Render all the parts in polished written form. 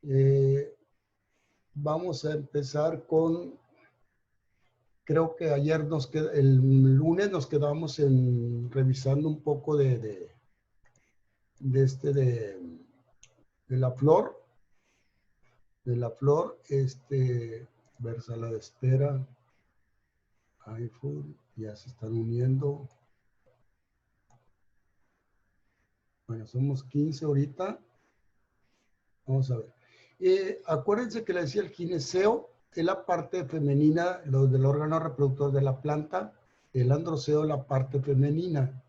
Eh, Vamos a empezar con, creo que ayer el lunes nos quedamos revisando un poco de este, de la flor, ver sala de espera, iPhone, ya se están uniendo. Bueno, somos 15 ahorita. Vamos a ver. Acuérdense que le decía el gineceo, es la parte femenina, lo del órgano reproductor de la planta, el androceo, la parte femenina.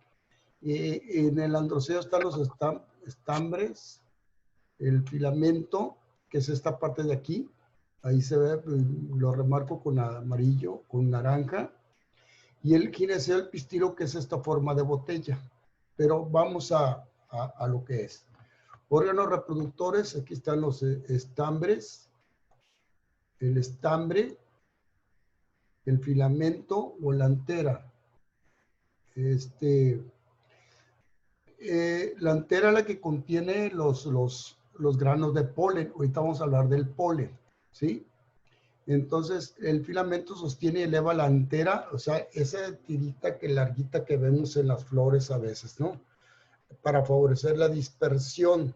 En el androceo están los estambres, el filamento, que es esta parte de aquí. Ahí se ve, lo remarco con amarillo, con naranja. Y el gineceo, el pistilo, que es esta forma de botella. Pero vamos a lo que es. Órganos reproductores, aquí están los estambres, el estambre, el filamento o la antera. La antera es la que contiene los granos de polen. Ahorita vamos a hablar del polen, ¿sí? Entonces, el filamento sostiene y eleva la antera, o sea, esa tirita larguita que vemos en las flores a veces, ¿no? Para favorecer la dispersión.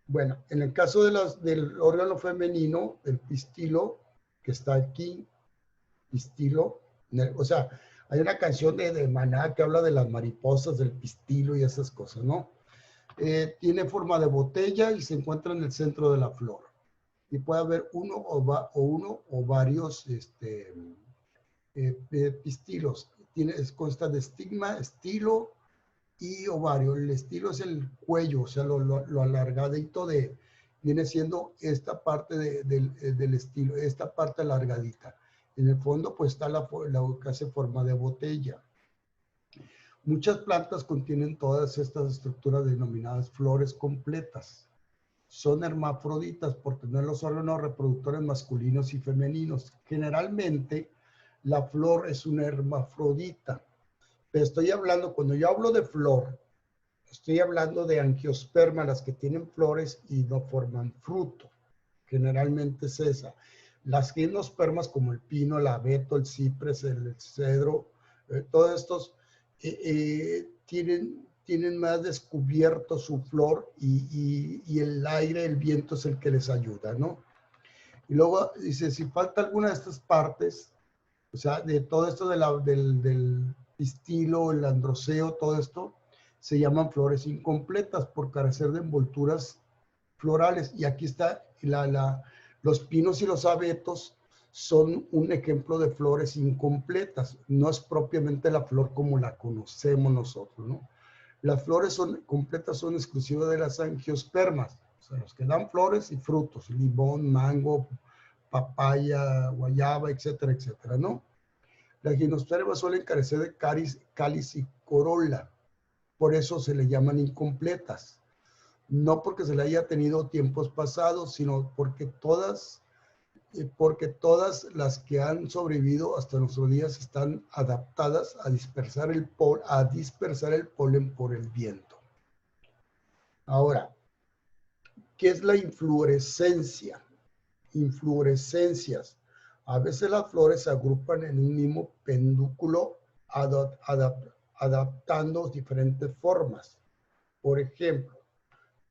Bueno, en el caso del órgano femenino, el pistilo, que está aquí, pistilo, o sea, hay una canción de Maná que habla de las mariposas, del pistilo y esas cosas, ¿no? Tiene forma de botella y se encuentra en el centro de la flor. Y puede haber uno o varios pistilos. Consta de estigma, estilo y ovario. El estilo es el cuello, o sea, lo alargadito viene siendo esta parte del estilo, esta parte alargadita. En el fondo, pues está la que hace forma de botella. Muchas plantas contienen todas estas estructuras denominadas flores completas. Son hermafroditas por tener los órganos reproductores masculinos y femeninos. Generalmente, la flor es una hermafrodita. Pero estoy hablando, cuando yo hablo de flor, estoy hablando de angiospermas, las que tienen flores y no forman fruto. Generalmente es esa. Las gimnospermas como el pino, el abeto, el ciprés, el cedro, todos estos tienen más descubierto su flor y el aire, el viento es el que les ayuda, ¿no? Y luego dice, si falta alguna de estas partes, o sea, de todo esto del pistilo, el androceo, todo esto, se llaman flores incompletas por carecer de envolturas florales. Y aquí está, los pinos y los abetos son un ejemplo de flores incompletas. No es propiamente la flor como la conocemos nosotros, ¿no? Las flores completas son exclusivas de las angiospermas, o sea, los que dan flores y frutos, limón, mango, papaya, guayaba, etcétera, etcétera, ¿no? Las gimnospermas suelen carecer de cáliz y corola, por eso se le llaman incompletas. No porque se le haya tenido tiempos pasados, sino porque todas las que han sobrevivido hasta nuestros días están adaptadas a dispersar el polen por el viento. Ahora, ¿qué es la inflorescencia? Inflorescencias. A veces las flores se agrupan en un mismo pedúnculo adaptando diferentes formas. Por ejemplo,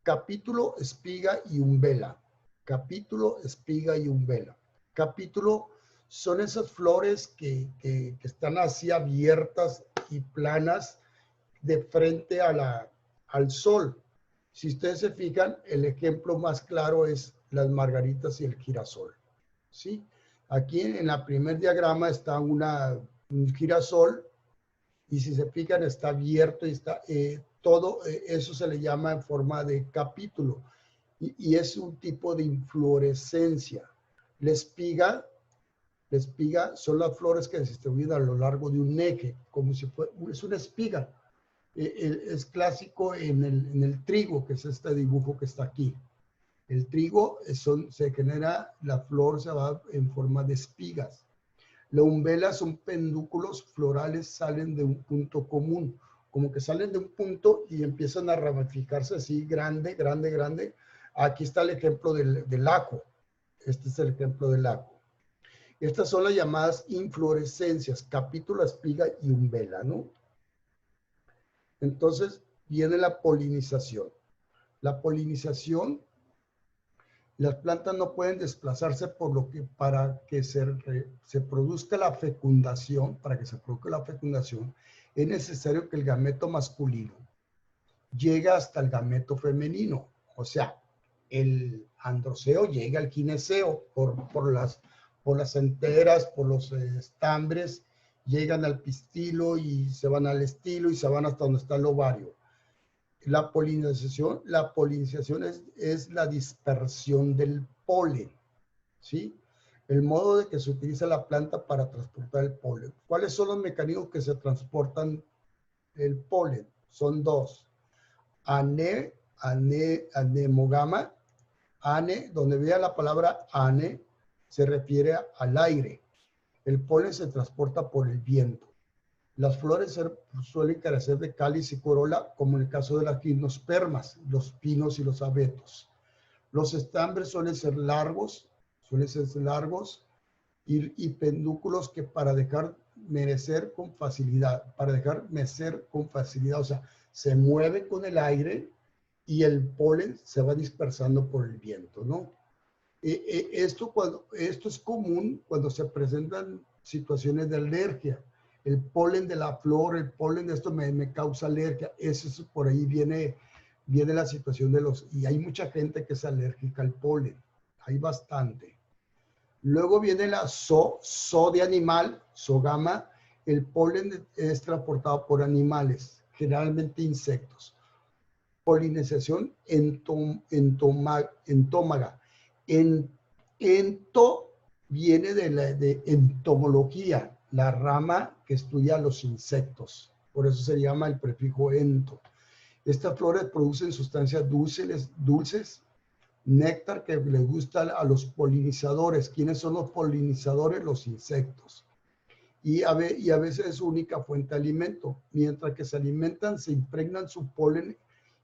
capítulo, espiga y umbela. Capítulo, espiga y umbela. Capítulo son esas flores que están así abiertas y planas de frente al sol. Si ustedes se fijan, el ejemplo más claro es las margaritas y el girasol. ¿Sí? Aquí en el primer diagrama está un girasol y si se fijan está abierto y está todo eso se le llama en forma de capítulo y es un tipo de inflorescencia. La espiga son las flores que se distribuyen a lo largo de un eje, como si fuera, es una espiga. Es clásico en el trigo, que es este dibujo que está aquí. El trigo se genera, la flor se va en forma de espigas. La umbela son pedúnculos florales, salen de un punto común, como que salen de un punto y empiezan a ramificarse así grande, grande, grande, Aquí está el ejemplo del ajo. Este es el ejemplo del ajo. Estas son las llamadas inflorescencias, capítulo, espiga y umbela, ¿no? Entonces viene la polinización. La polinización, las plantas no pueden desplazarse por lo que para que se produzca la fecundación, para que se produzca la fecundación, es necesario que el gameto masculino llegue hasta el gameto femenino. O sea, el androceo llega al gineceo por las enteras, por los estambres, llegan al pistilo y se van al estilo y se van hasta donde está el ovario. La polinización es la dispersión del polen, ¿sí? El modo de que se utiliza la planta para transportar el polen. ¿Cuáles son los mecanismos que se transportan el polen? Son dos. Anemogama. Ane, donde vea la palabra ane, se refiere al aire. El polen se transporta por el viento. Las flores suelen carecer de cáliz y corola, como en el caso de las gimnospermas, los pinos y los abetos. Los estambres suelen ser largos y pedúnculos que para dejar mecer con facilidad, o sea, se mueve con el aire y el polen se va dispersando por el viento, ¿no? Esto es común cuando se presentan situaciones de alergia. El polen de la flor, el polen de esto me causa alergia. Eso por ahí viene la situación de y hay mucha gente que es alérgica al polen. Hay bastante. Luego viene la so de animal, zogama. El polen es transportado por animales, generalmente insectos. Polinización entómaga. Ento viene de entomología, la rama que estudia los insectos. Por eso se llama el prefijo ento. Estas flores producen sustancias dulces, néctar que les gusta a los polinizadores. ¿Quiénes son los polinizadores? Los insectos. Y a veces es su única fuente de alimento. Mientras que se alimentan, se impregnan su polen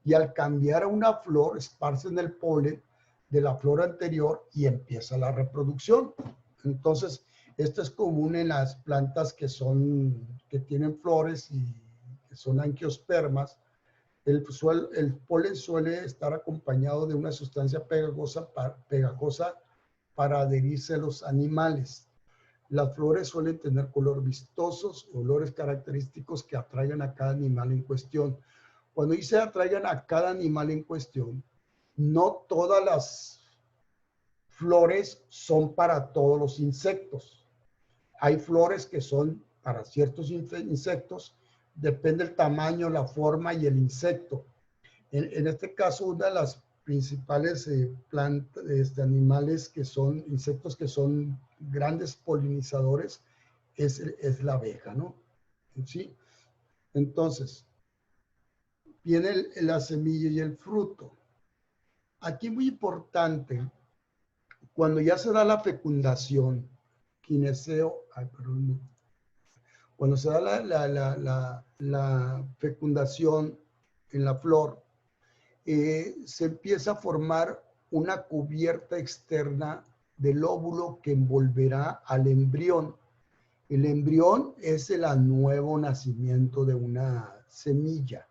y al cambiar a una flor, esparcen el polen de la flor anterior y empieza la reproducción. Entonces, esto es común en las plantas que tienen flores y que son angiospermas. El polen suele estar acompañado de una sustancia pegajosa para adherirse a los animales. Las flores suelen tener color vistosos, olores característicos que atraigan a cada animal en cuestión. Cuando dice atraigan a cada animal en cuestión, no todas las flores son para todos los insectos. Hay flores que son para ciertos insectos, depende del tamaño, la forma y el insecto. En este caso, una de las principales animales que son insectos que son grandes polinizadores es la abeja, ¿no? ¿Sí? Entonces, viene la semilla y el fruto. Aquí muy importante, cuando ya se da la fecundación, cuando se da la fecundación en la flor, se empieza a formar una cubierta externa del óvulo que envolverá al embrión. El embrión es el nuevo nacimiento de una semilla.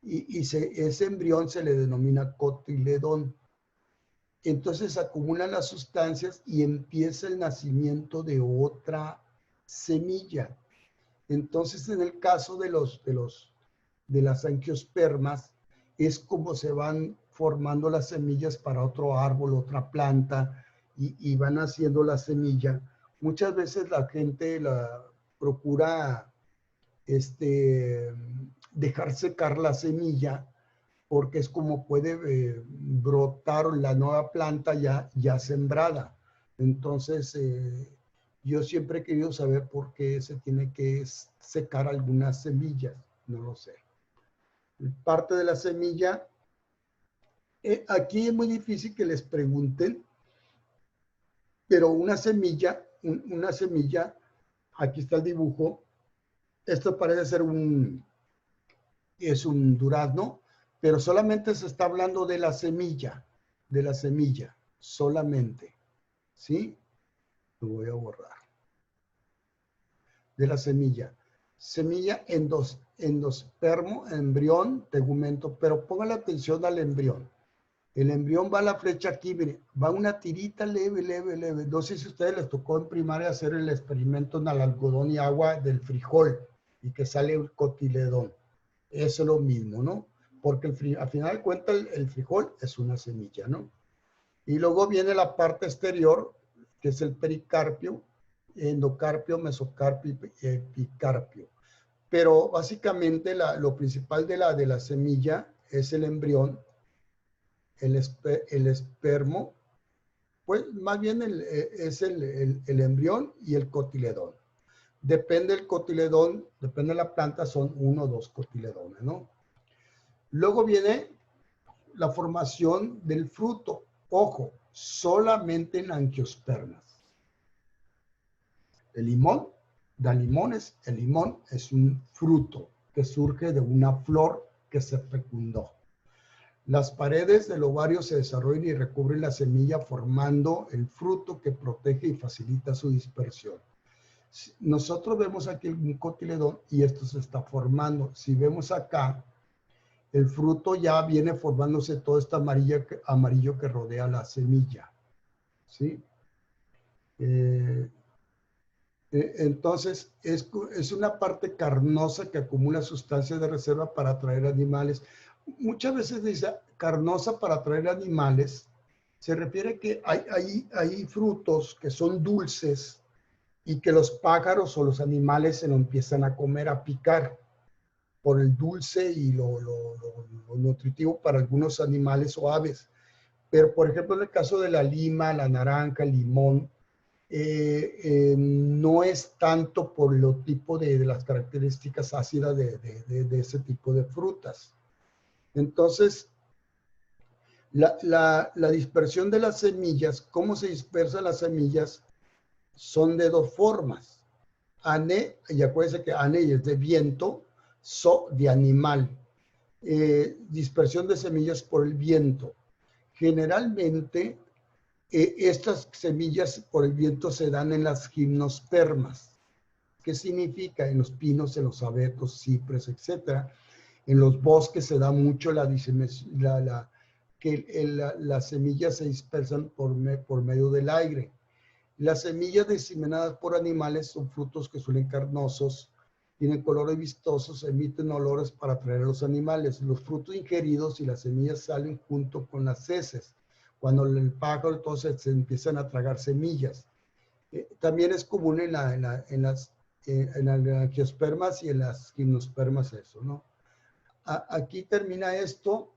Ese embrión se le denomina cotiledón. Entonces se acumulan las sustancias y empieza el nacimiento de otra semilla. Entonces, en el caso de las angiospermas, es como se van formando las semillas para otro árbol, otra planta, y van haciendo la semilla. Muchas veces la gente procura dejar secar la semilla porque es como puede brotar la nueva planta ya sembrada. Entonces, yo siempre he querido saber por qué se tiene que secar algunas semillas, no lo sé. Parte de la semilla, aquí es muy difícil que les pregunten, pero una semilla, aquí está el dibujo, esto parece ser es un durazno, pero solamente se está hablando de la semilla. de la semilla, solamente, ¿sí? Lo voy a borrar. De la semilla. Semilla endospermo, embrión, tegumento, pero pongan la atención al embrión. El embrión va a la flecha aquí, mire, va una tirita leve, leve, leve. No sé si a ustedes les tocó en primaria hacer el experimento en el algodón y agua del frijol y que sale un cotiledón. Eso es lo mismo, ¿no? Porque al final de cuentas el frijol es una semilla, ¿no? Y luego viene la parte exterior, que es el pericarpio, endocarpio, mesocarpio y epicarpio. Pero básicamente lo principal de la semilla es el embrión, el espermo, pues más bien es el embrión y el cotiledón. Depende del cotiledón, depende de la planta, son 1 o 2 cotiledones, ¿no? Luego viene la formación del fruto. Ojo, solamente en angiospermas. El limón da limones. El limón es un fruto que surge de una flor que se fecundó. Las paredes del ovario se desarrollan y recubren la semilla formando el fruto que protege y facilita su dispersión. Nosotros vemos aquí un cotiledón y esto se está formando. Si vemos acá, el fruto ya viene formándose todo este amarillo que rodea la semilla. ¿Sí? Entonces, es una parte carnosa que acumula sustancias de reserva para atraer animales. Muchas veces dice carnosa para atraer animales. Se refiere que hay frutos que son dulces y que los pájaros o los animales se lo empiezan a comer, a picar por el dulce y lo nutritivo para algunos animales o aves. Pero, por ejemplo, en el caso de la lima, la naranja, el limón, no es tanto por lo tipo de las características ácidas de ese tipo de frutas. Entonces, la dispersión de las semillas, cómo se dispersan las semillas, son de 2 formas. Ane, y acuérdense que ane es de viento, so de animal. Dispersión de semillas por el viento. Generalmente, estas semillas por el viento se dan en las gimnospermas. ¿Qué significa? En los pinos, en los abetos, cipres, etc. En los bosques se da mucho que las semillas se dispersan por medio del aire. Las semillas diseminadas por animales son frutos que suelen carnosos, tienen colores vistosos, emiten olores para atraer a los animales. Los frutos ingeridos y las semillas salen junto con las heces. Cuando el pájaro, entonces, se empiezan a tragar semillas. También es común en las angiospermas y en las gimnospermas eso, ¿no? Aquí termina esta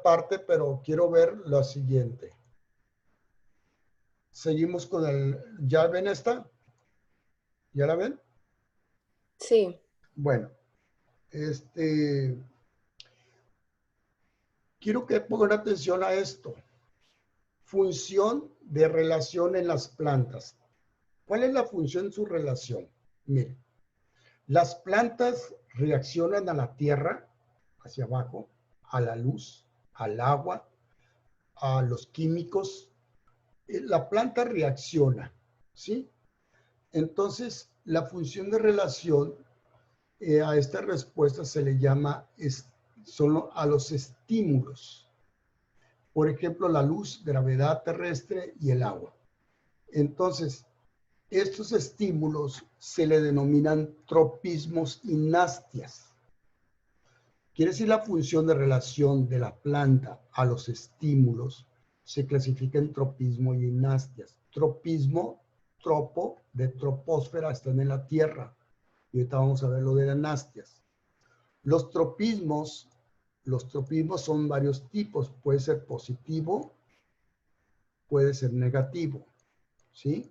parte, pero quiero ver lo siguiente. Seguimos con ¿ya ven esta? ¿Ya la ven? Sí. Bueno, quiero que pongan atención a esto. Función de relación en las plantas. ¿Cuál es la función de su relación? Miren, las plantas reaccionan a la tierra, hacia abajo, a la luz, al agua, a los químicos. La planta reacciona, ¿sí? Entonces, la función de relación a esta respuesta se le llama a los estímulos. Por ejemplo, la luz, gravedad terrestre y el agua. Entonces, estos estímulos se le denominan tropismos y nastias. Quiere decir, la función de relación de la planta a los estímulos se clasifica en tropismo y nastias. Tropismo, tropo, de troposfera, están en la Tierra. Y ahorita vamos a ver lo de las nastias. Los tropismos son varios tipos. Puede ser positivo, puede ser negativo, ¿sí?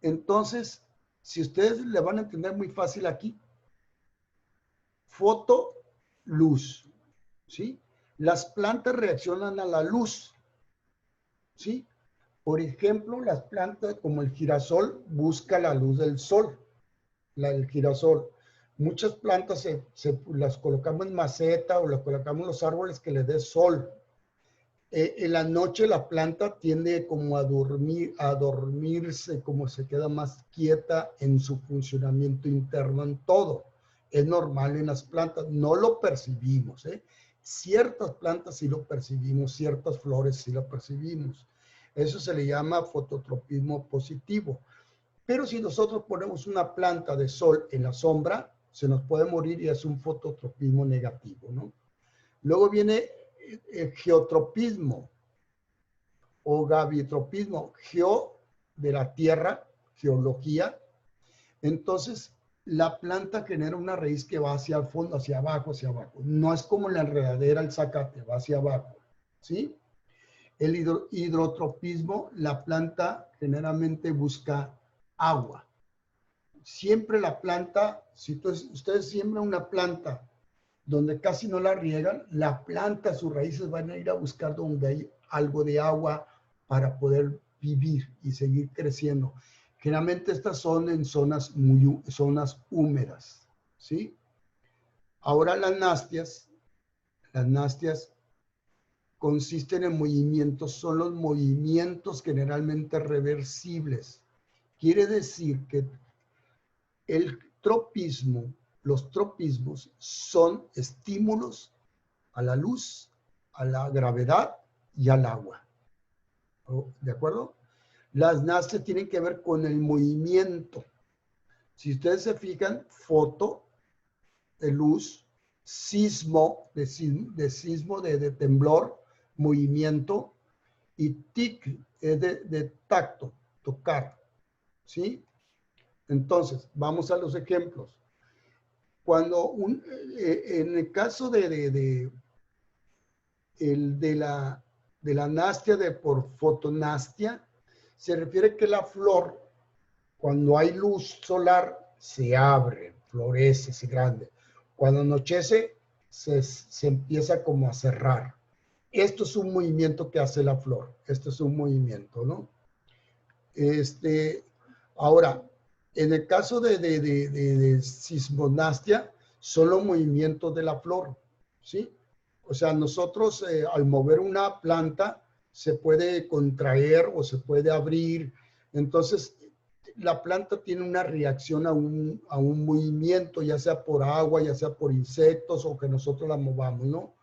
Entonces, si ustedes le van a entender muy fácil aquí, foto, luz, ¿sí? Las plantas reaccionan a la luz, ¿sí? Por ejemplo, las plantas como el girasol busca la luz del sol, el girasol. Muchas plantas las colocamos en maceta o las colocamos en los árboles que les dé sol. En la noche la planta tiende como a dormirse, como se queda más quieta en su funcionamiento interno en todo. Es normal en las plantas, no lo percibimos, ¿eh? Ciertas plantas sí lo percibimos, ciertas flores sí lo percibimos. Eso se le llama fototropismo positivo. Pero si nosotros ponemos una planta de sol en la sombra, se nos puede morir y es un fototropismo negativo, ¿no? Luego viene el geotropismo o gavitropismo, geo de la tierra, geología. Entonces, la planta genera una raíz que va hacia el fondo, hacia abajo, hacia abajo. No es como la enredadera, el zacate, va hacia abajo, ¿sí? El hidrotropismo, la planta generalmente busca agua. Siempre la planta, si ustedes siembran una planta donde casi no la riegan, la planta, sus raíces van a ir a buscar donde hay algo de agua para poder vivir y seguir creciendo. Generalmente estas son en zonas húmedas, ¿sí? Ahora las nastias consisten en movimientos, son los movimientos generalmente reversibles. Quiere decir que el tropismo, los tropismos son estímulos a la luz, a la gravedad y al agua. ¿De acuerdo? Las nastias tienen que ver con el movimiento. Si ustedes se fijan, foto de luz, sismo, de temblor, movimiento, y tic es de tacto, tocar, ¿sí? Entonces, vamos a los ejemplos. Cuando en el caso de la nastia por fotonastia, se refiere que la flor, cuando hay luz solar, se abre, florece, se grande. Cuando anochece, se empieza como a cerrar. Esto es un movimiento que hace la flor. Esto es un movimiento, ¿no? Ahora, en el caso de sismonastia, son los movimientos de la flor, ¿sí? O sea, nosotros al mover una planta se puede contraer o se puede abrir. Entonces, la planta tiene una reacción a un movimiento, ya sea por agua, ya sea por insectos o que nosotros la movamos, ¿no?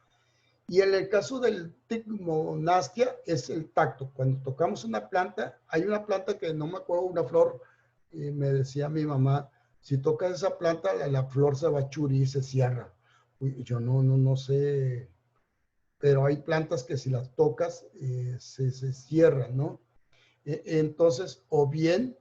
Y en el caso del ticmonastia es el tacto. Cuando tocamos una planta, hay una planta que no me acuerdo, una flor, me decía mi mamá, si tocas esa planta, la flor se va a churir y se cierra. Yo no sé, pero hay plantas que si las tocas se cierran, ¿no? Entonces, o bien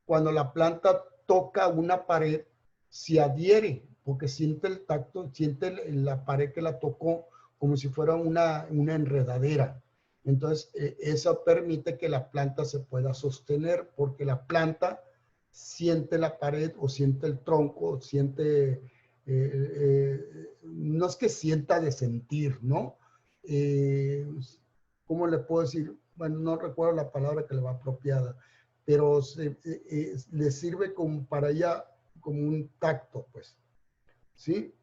cuando la planta toca una pared, se adhiere, porque siente el tacto, siente la pared que la tocó como si fuera una enredadera. Entonces, eso permite que la planta se pueda sostener, porque la planta siente la pared o siente el tronco, siente, no es que sienta de sentir, ¿no? ¿Cómo le puedo decir? Bueno, no recuerdo la palabra que le va apropiada, pero le sirve como para ella, como un tacto, pues, ¿sí?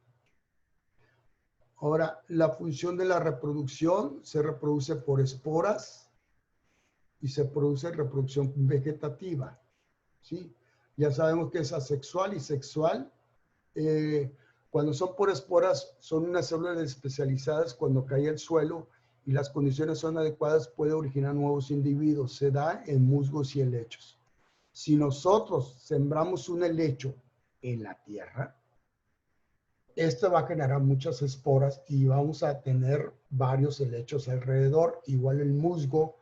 Ahora, la función de la reproducción se reproduce por esporas y se produce reproducción vegetativa, ¿sí? Ya sabemos que es asexual y sexual. Cuando son por esporas, son unas células especializadas. Cuando cae al suelo y las condiciones son adecuadas, puede originar nuevos individuos. Se da en musgos y helechos. Si nosotros sembramos un helecho en la tierra, esto va a generar muchas esporas y vamos a tener varios helechos alrededor. Igual el musgo,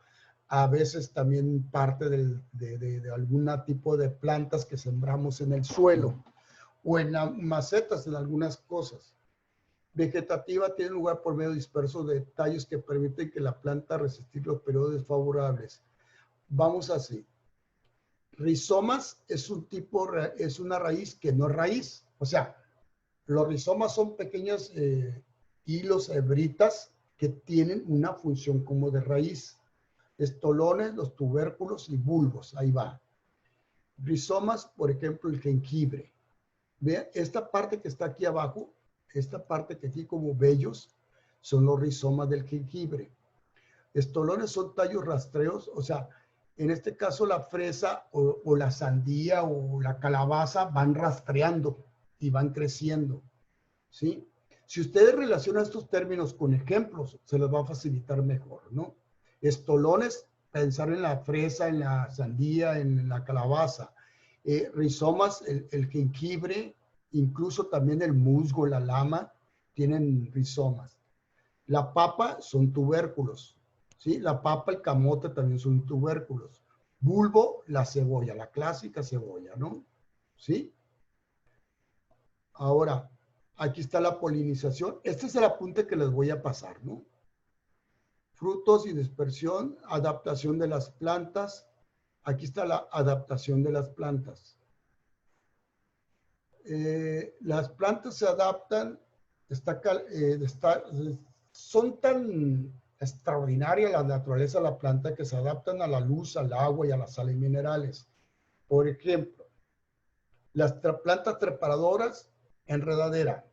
a veces también parte de algún tipo de plantas que sembramos en el suelo o en las macetas, en algunas cosas. Vegetativa tiene lugar por medio disperso de tallos que permiten que la planta resistir los periodos desfavorables. Vamos así. Rizomas es es una raíz que no es raíz. O sea, los rizomas son pequeños hilos, hebritas, que tienen una función como de raíz. Estolones, los tubérculos y bulbos, ahí va. Rizomas, por ejemplo, el jengibre. Vean, esta parte que está aquí abajo, esta parte que aquí como vellos, son los rizomas del jengibre. Estolones son tallos rastreros, o sea, en este caso la fresa o la sandía o la calabaza van rastreando y van creciendo, ¿sí? Si ustedes relacionan estos términos con ejemplos, se les va a facilitar mejor, ¿no? Estolones, pensar en la fresa, en la sandía, en la calabaza. Rizomas, el jengibre, incluso también el musgo, la lama, tienen rizomas. La papa son tubérculos, ¿sí? La papa, el camote también son tubérculos. Bulbo, la cebolla, la clásica cebolla, ¿no? ¿Sí? Ahora, aquí está la polinización. Este es el apunte que les voy a pasar, ¿no? Frutos y dispersión, adaptación de las plantas. Aquí está la adaptación de las plantas. Las plantas se adaptan, son tan extraordinarias la naturaleza de la planta que se adaptan a la luz, al agua y a las sales minerales. Por ejemplo, las plantas trepadoras, enredadera.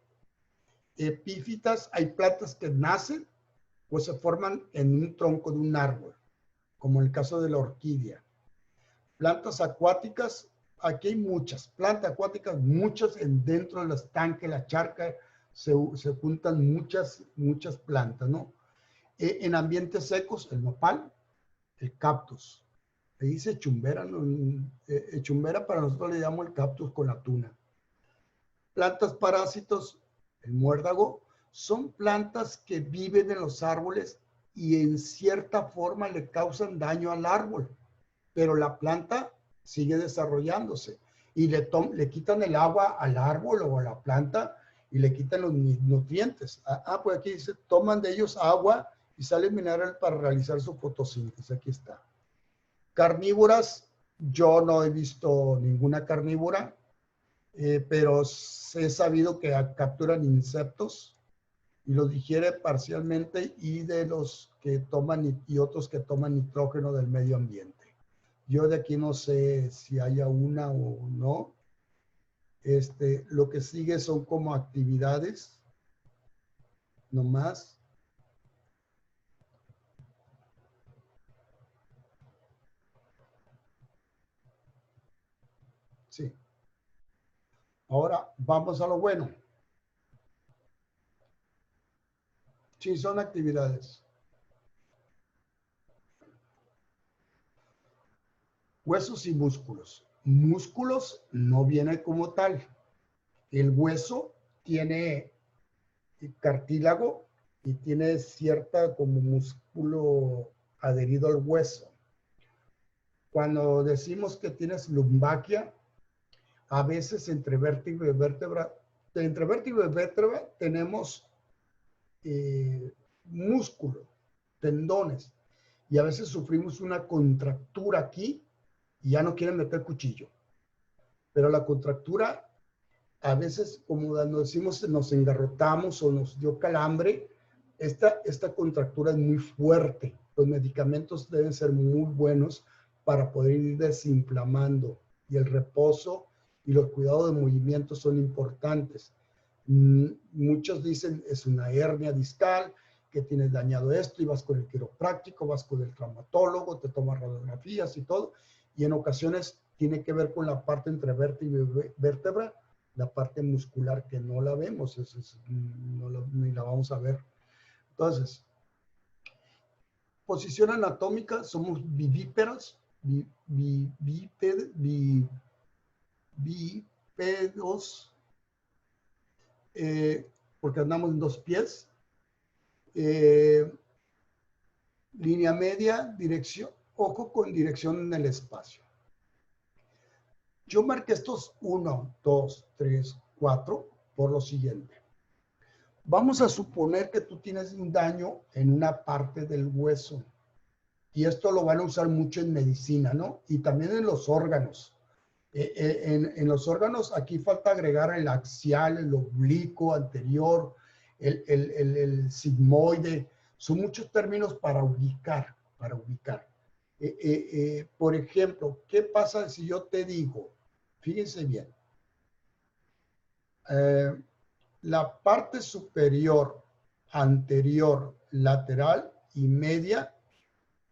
Epífitas, hay plantas que nacen o se forman en un tronco de un árbol, como en el caso de la orquídea. Plantas acuáticas, aquí hay muchas. Plantas acuáticas, muchas dentro del estanque, la charca, se juntan muchas plantas, ¿no? En ambientes secos, el nopal, el cactus. Le dice chumbera, ¿no? Chumbera para nosotros le llamamos el cactus con la tuna. Plantas parásitos, el muérdago, son plantas que viven en los árboles y en cierta forma le causan daño al árbol, pero la planta sigue desarrollándose y le quitan el agua al árbol o a la planta y le quitan los nutrientes. Pues aquí dice, toman de ellos agua y sale mineral para realizar su fotosíntesis. Aquí está. Carnívoras, yo no he visto ninguna carnívora, pero he sabido que capturan insectos y los digiere parcialmente y de los que toman y otros que toman nitrógeno del medio ambiente. Yo de aquí no sé si haya una o no. Lo que sigue son como actividades, nomás. Sí. Ahora vamos a lo bueno. Sí, son actividades. Huesos y músculos. Músculos no viene como tal. El hueso tiene cartílago y tiene cierta como músculo adherido al hueso. Cuando decimos que tienes lumbagia, a veces entre vértebra y vértebra, tenemos músculo, tendones, y a veces sufrimos una contractura aquí y ya no quieren meter cuchillo. Pero la contractura, a veces, como nos decimos, nos engarrotamos o nos dio calambre, esta contractura es muy fuerte. Los medicamentos deben ser muy buenos para poder ir desinflamando, y el reposo y los cuidados de movimiento son importantes. Muchos dicen es una hernia discal, que tienes dañado esto y vas con el quiropráctico, vas con el traumatólogo, te tomas radiografías y todo, y en ocasiones tiene que ver con la parte entre vértebra y vértebra, la parte muscular que no la vemos, ni la vamos a ver. Entonces, posición anatómica, somos vivíperos, bípedos, porque andamos en dos pies. Línea media, dirección, ojo con dirección en el espacio. Yo marqué estos 1, 2, 3, 4 por lo siguiente. Vamos a suponer que tú tienes un daño en una parte del hueso. Y esto lo van a usar mucho en medicina, ¿no? Y también en los órganos. En los órganos aquí falta agregar el axial, el oblicuo anterior, el sigmoide. Son muchos términos para ubicar, por ejemplo, ¿qué pasa si yo te digo? Fíjense bien. La parte superior, anterior, lateral y media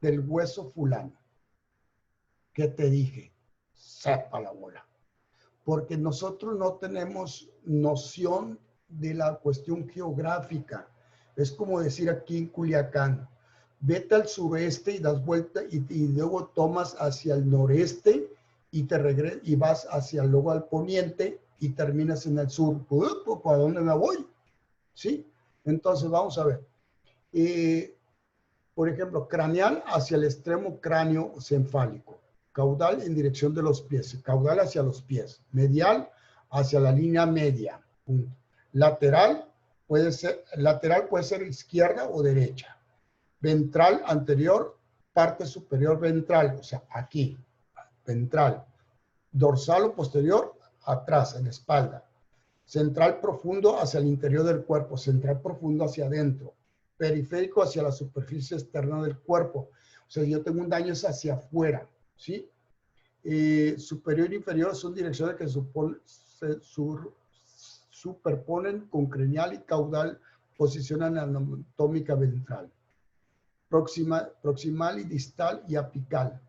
del hueso fulano. ¿Qué te dije? Sepa la bola. Porque nosotros no tenemos noción de la cuestión geográfica. Es como decir aquí en Culiacán, vete al sureste y das vuelta y luego tomas hacia el noreste y te regresas y vas hacia luego al poniente y terminas en el sur. ¿Para dónde me voy? ¿Sí? Entonces vamos a ver. Por ejemplo, craneal hacia el extremo cráneo cefálico. Caudal en dirección de los pies. Caudal hacia los pies. Medial hacia la línea media. Punto. Lateral puede ser izquierda o derecha. Ventral anterior, parte superior ventral, o sea, aquí, ventral. Dorsal o posterior, atrás, en la espalda. Central profundo hacia el interior del cuerpo, central profundo hacia adentro. Periférico hacia la superficie externa del cuerpo. O sea, yo tengo un daño es hacia afuera, ¿sí? Superior e inferior son direcciones que se superponen con craneal y caudal, posicionan anatómica ventral. Proximal y distal y apical.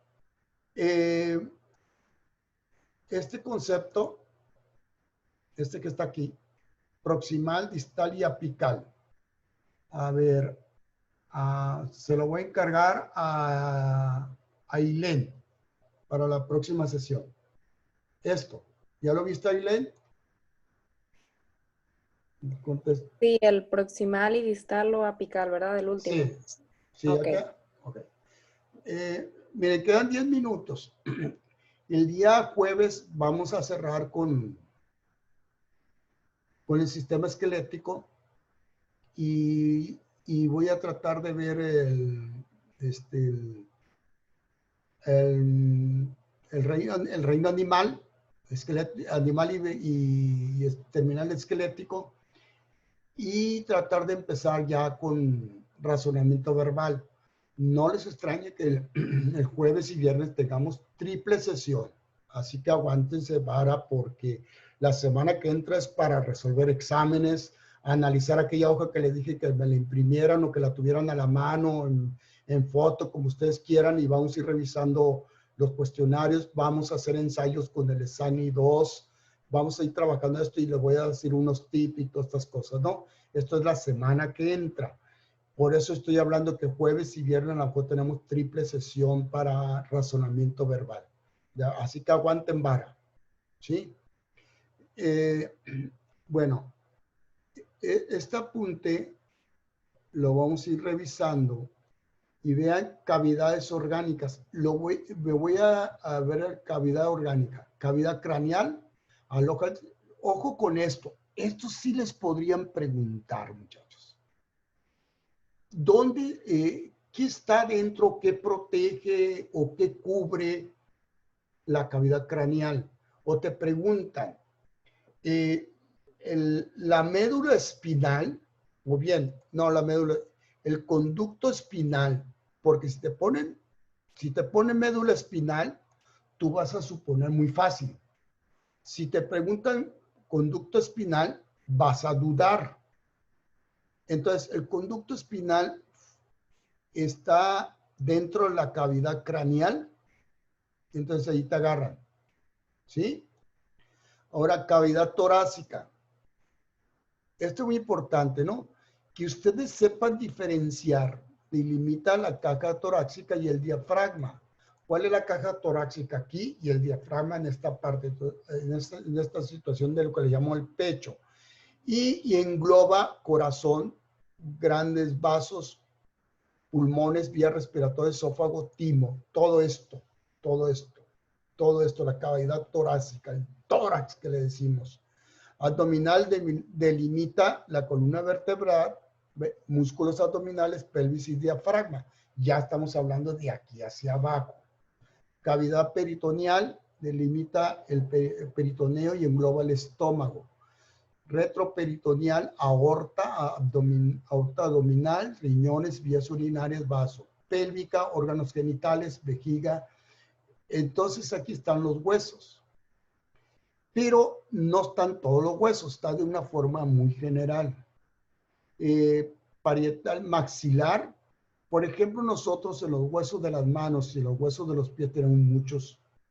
Este concepto, este que está aquí, proximal, distal y apical. A ver, se lo voy a encargar a Ailén para la próxima sesión. Esto, ¿ya lo viste, Ailén? Sí, el proximal y distal o apical, ¿verdad? El último. Sí, sí, Okay. acá. Okay. Miren, quedan 10 minutos. El día jueves vamos a cerrar con el sistema esquelético y voy a tratar de ver el reino animal, animal y terminal esquelético, y tratar de empezar ya con razonamiento verbal. No les extrañe que el jueves y viernes tengamos triple sesión, así que aguántense porque la semana que entra es para resolver exámenes, analizar aquella hoja que les dije que me la imprimieran o que la tuvieran a la mano en foto, como ustedes quieran, y vamos a ir revisando los cuestionarios. Vamos a hacer ensayos con el SANI 2, vamos a ir trabajando esto y les voy a decir unos tips y todas estas cosas, ¿no? Esto es la semana que entra. Por eso estoy hablando que jueves y viernes a lo mejor tenemos triple sesión para razonamiento verbal. ¿Ya? Así que aguanten vara, ¿sí? Bueno, este apunte lo vamos a ir revisando y vean cavidades orgánicas. Me voy a ver cavidad orgánica, cavidad craneal, ojo con esto. Esto sí les podrían preguntar, muchachos. ¿Dónde, qué está dentro, qué protege o qué cubre la cavidad craneal? O te preguntan, la médula espinal, o bien, no la médula, el conducto espinal, porque si te ponen médula espinal, tú vas a suponer muy fácil. Si te preguntan conducto espinal, vas a dudar. Entonces, el conducto espinal está dentro de la cavidad craneal, entonces ahí te agarran, ¿sí? Ahora, cavidad torácica. Esto es muy importante, ¿no? Que ustedes sepan diferenciar, delimitar la caja torácica y el diafragma. ¿Cuál es la caja torácica aquí y el diafragma en esta parte, en esta situación de lo que le llamo el pecho? Y engloba corazón, grandes vasos, pulmones, vía respiratoria, esófago, timo, todo esto, la cavidad torácica, el tórax que le decimos. Abdominal delimita la columna vertebral, músculos abdominales, pelvis y diafragma. Ya estamos hablando de aquí hacia abajo. Cavidad peritoneal delimita el peritoneo y engloba el estómago. Retroperitoneal, aorta abdominal, riñones, vías urinarias, vaso. Pélvica, órganos genitales, vejiga. Entonces aquí están los huesos. Pero no están todos los huesos, está de una forma muy general. Parietal, maxilar, Por ejemplo, nosotros en los huesos de las manos y los huesos de los pies tenemos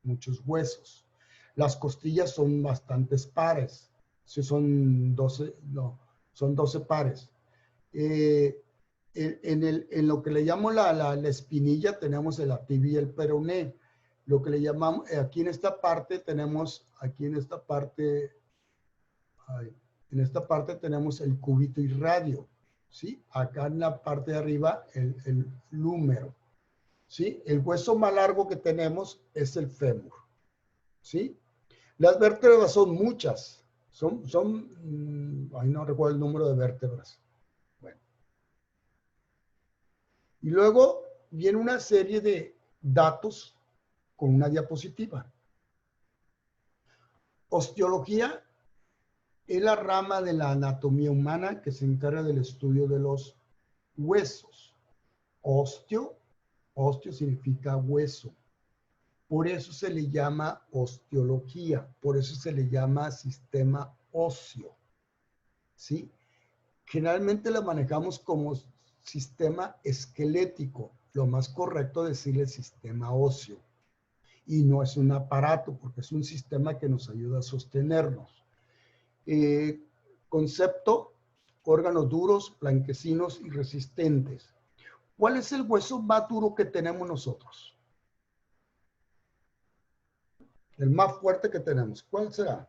muchos huesos. Las costillas son bastantes pares. Sí, son 12, no, son 12 pares. En lo que le llamo la espinilla tenemos el tibia y el peroné. Lo que le llamamos, aquí en esta parte tenemos, en esta parte tenemos el cúbito y radio. ¿Sí? Acá en la parte de arriba, el lúmero. ¿Sí? El hueso más largo que tenemos es el fémur. ¿Sí? Las vértebras son muchas. Ahí no recuerdo el número de vértebras. Bueno. Y luego viene una serie de datos con una diapositiva. Osteología es la rama de la anatomía humana que se encarga del estudio de los huesos. Osteo significa hueso. Por eso se le llama osteología, por eso se le llama sistema óseo. ¿Sí? Generalmente la manejamos como sistema esquelético. Lo más correcto es decirle sistema óseo. Y no es un aparato, porque es un sistema que nos ayuda a sostenernos. Concepto, órganos duros, blanquecinos y resistentes. ¿Cuál es el hueso más duro que tenemos nosotros? El más fuerte que tenemos. ¿Cuál será?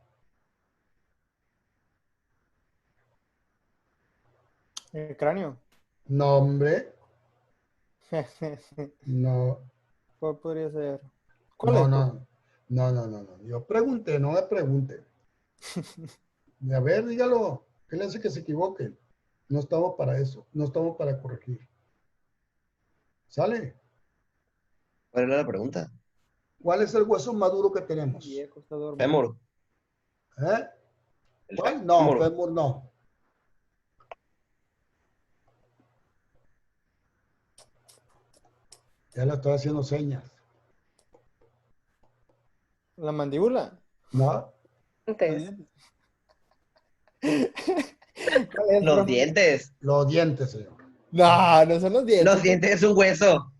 El cráneo. No, hombre. No. ¿Cuál podría ser? ¿Cuál No, es, profe? no. Yo pregunté, no me pregunte. A ver, dígalo. ¿Qué le hace que se equivoquen? No estamos para eso. No estamos para corregir. ¿Sale? ¿Cuál era la pregunta? ¿Cuál es el hueso más duro que tenemos? Viejo está dormido. Fémur. ¿Eh? El ¿Cuál? No, fémur. fémur no. Ya le estoy haciendo señas. La mandíbula. ¿No? Antes. ¿Cuál es, Los profe? dientes. Los dientes, señor. No, no son los dientes. Los dientes es un hueso.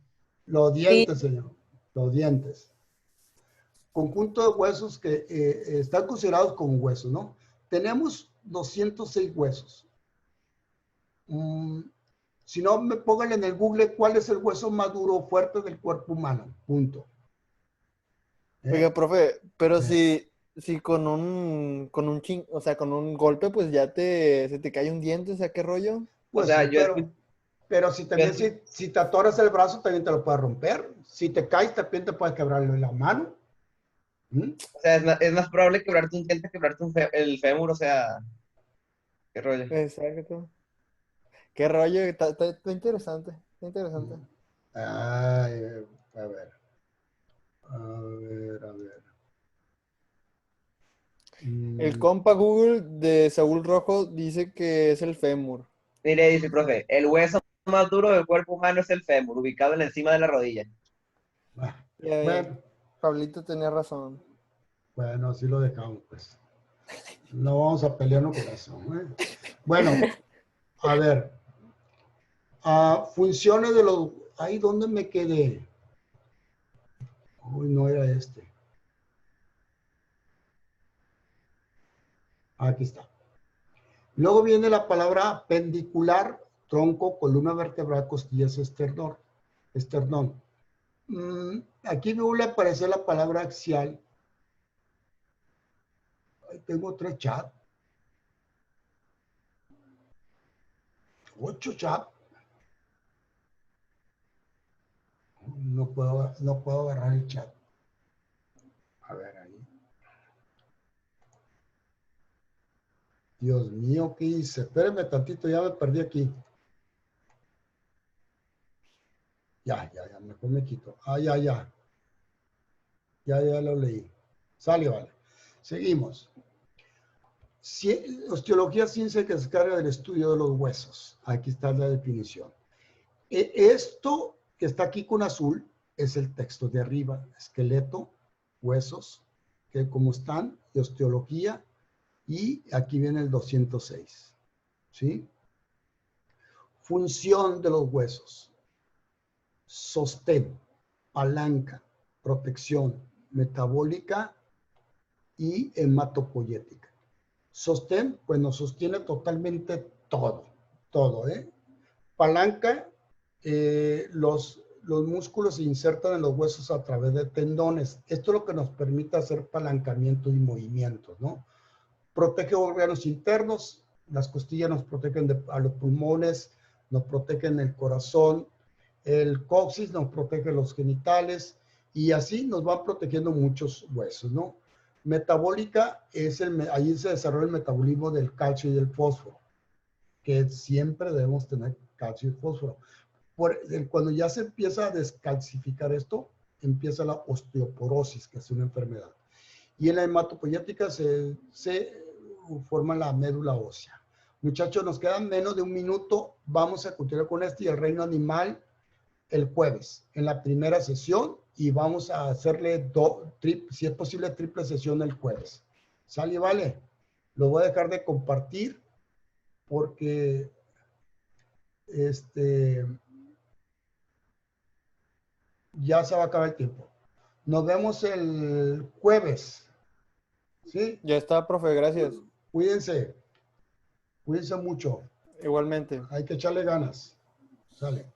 Los dientes, señor. Los dientes. Conjunto de huesos que están considerados como huesos, ¿no? Tenemos 206 huesos. Si no, me pongan en el Google cuál es el hueso más duro o fuerte del cuerpo humano. Punto. Oiga, profe, pero Eh. si con un o sea, con un golpe, pues ya se te cae un diente, o sea, ¿qué rollo? Pues O sea, sí, pero si también si te atoras el brazo, también te lo puedes romper. Si te caes, también te puedes quebrarle la mano. o sea, es más probable quebrarte un diente que quebrarte el fémur, o sea, qué rollo. Exacto. ¿Qué rollo? Está interesante, está interesante. Ay, a ver. A ver. El compa Google de Saúl Rojo dice que es el fémur. Mire, dice el profe, el hueso más duro del cuerpo humano es el fémur, ubicado en la encima de la rodilla. Bueno, Pablito tenía razón. bueno, así lo dejamos, pues. No vamos a pelearnos por eso. Bueno, a ver. Funciones de los... Ahí, ¿dónde me quedé? Uy, no era este. Aquí está. Luego viene la palabra pendicular, tronco, columna vertebral, costillas, esternón. Aquí me vuelve a aparecer la palabra axial. Ahí tengo otro chat. 8 chat. No puedo agarrar el chat. A ver ahí. Dios mío, ¿qué hice? Espérenme tantito, ya me perdí aquí. Ya, mejor me quito. Ya. Ya lo leí. Sale, vale. Seguimos. Osteología, ciencia que se encarga del estudio de los huesos. Aquí está la definición. Esto que está aquí con azul es el texto de arriba. Esqueleto, huesos, que como están, y osteología, y aquí viene el 206. ¿Sí? Función de los huesos. sostén, palanca, protección, metabólica y hematopoyética. Sostén, pues nos sostiene totalmente todo, ¿eh? Palanca, los músculos se insertan en los huesos a través de tendones. Esto es lo que nos permite hacer palancamiento y movimientos, ¿no? Protege órganos internos, las costillas nos protegen a los pulmones, nos protegen el corazón, el coxis nos protege los genitales y así nos van protegiendo muchos huesos, ¿no? Metabólica ahí se desarrolla el metabolismo del calcio y del fósforo, que siempre debemos tener calcio y fósforo. Cuando ya se empieza a descalcificar esto, empieza la osteoporosis, que es una enfermedad. Y en la hematopoyética se forma la médula ósea. Muchachos, nos quedan menos de un minuto. Vamos a continuar con este y el reino animal el jueves, en la primera sesión, y vamos a hacerle, si es posible, triple sesión el jueves. ¿Sale? Vale. Lo voy a dejar de compartir porque ya se va a acabar el tiempo. Nos vemos el jueves. ¿Sí? Ya está, profe, gracias. Cuídense. Cuídense mucho. Igualmente. Hay que echarle ganas. Sale.